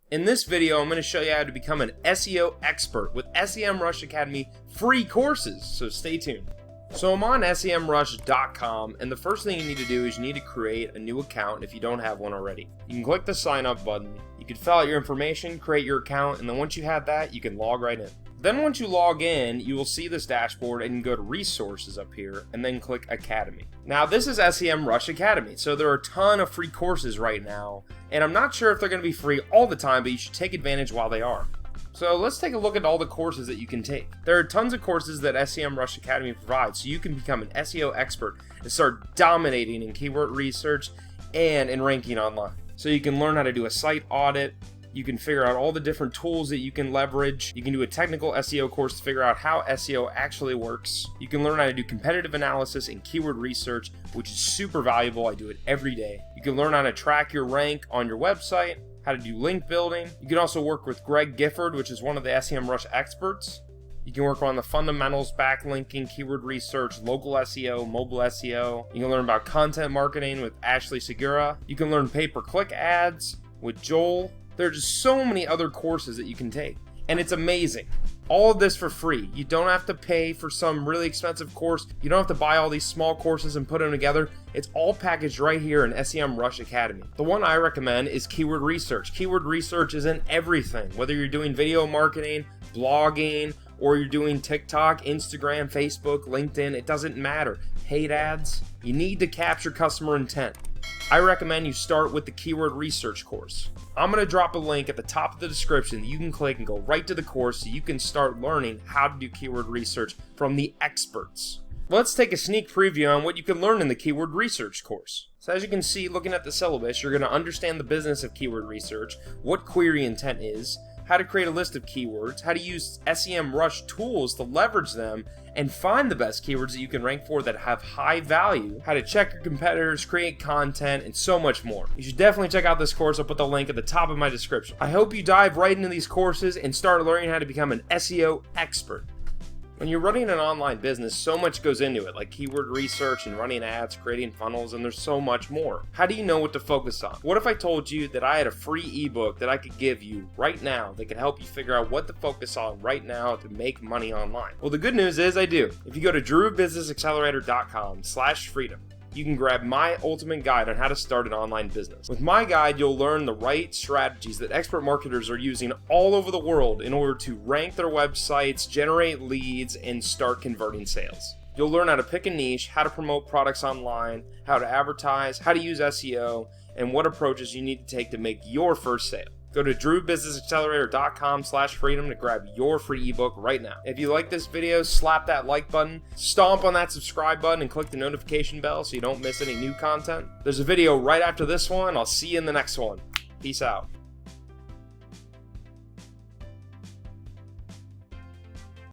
In this video, I'm going to show you how to become an SEO expert with SEM Rush Academy free courses, so stay tuned. So I'm on SEMRush.com, and the first thing you need to do is you need to create a new account if you don't have one already. You can click the sign up button, you can fill out your information, create your account, and then once you have that, you can log right in. Then once you log in, you will see this dashboard and you can go to resources up here and then click Academy. Now this is SEM Rush Academy, so there are a ton of free courses right now, and I'm not sure if they're going to be free all the time, but you should take advantage while they are. So let's take a look at all the courses that you can take. There are tons of courses that SEM Rush Academy provides, so you can become an SEO expert and start dominating in keyword research and in ranking online. So you can learn how to do a site audit, you can figure out all the different tools that you can leverage, you can do a technical SEO course to figure out how SEO actually works, you can learn how to do competitive analysis and keyword research, which is super valuable. I do it every day. You can learn how to track your rank on your website, how to do link building. You can also work with Greg Gifford, which is one of the SEM Rush experts. You can work on the fundamentals, backlinking, keyword research, local SEO, mobile SEO. You can learn about content marketing with Ashley Segura. You can learn pay-per-click ads with Joel. There are just so many other courses that you can take, and it's amazing. All of this for free. You don't have to pay for some really expensive course. You don't have to buy all these small courses and put them together. It's all packaged right here in SEM Rush Academy. The one I recommend is keyword research. Keyword research is in everything, whether you're doing video marketing, blogging, or you're doing TikTok, Instagram, Facebook, LinkedIn, it doesn't matter. Paid ads, you need to capture customer intent. I recommend you start with the keyword research course. I'm going to drop a link at the top of the description that you can click and go right to the course so you can start learning how to do keyword research from the experts. Let's take a sneak preview on what you can learn in the keyword research course. So as you can see, looking at the syllabus, you're going to understand the business of keyword research, what query intent is, how to create a list of keywords, how to use SEM Rush tools to leverage them and find the best keywords that you can rank for that have high value, how to check your competitors, create content, and so much more. You should definitely check out this course. I'll put the link at the top of my description. I hope you dive right into these courses and start learning how to become an SEO expert. When you're running an online business, so much goes into it, like keyword research and running ads, creating funnels, and there's so much more. How do you know what to focus on? What if I told you that I had a free ebook that I could give you right now that could help you figure out what to focus on right now to make money online? Well, the good news is I do. If you go to drewbusinessaccelerator.com/freedom, you can grab my ultimate guide on how to start an online business. With my guide, you'll learn the right strategies that expert marketers are using all over the world in order to rank their websites, generate leads, and start converting sales. You'll learn how to pick a niche, how to promote products online, how to advertise, how to use SEO, and what approaches you need to take to make your first sale. Go to drewbusinessaccelerator.com/freedom to grab your free ebook right now. If you like this video, slap that like button, stomp on that subscribe button, and click the notification bell so you don't miss any new content. There's a video right after this one. I'll see you in the next one. Peace out.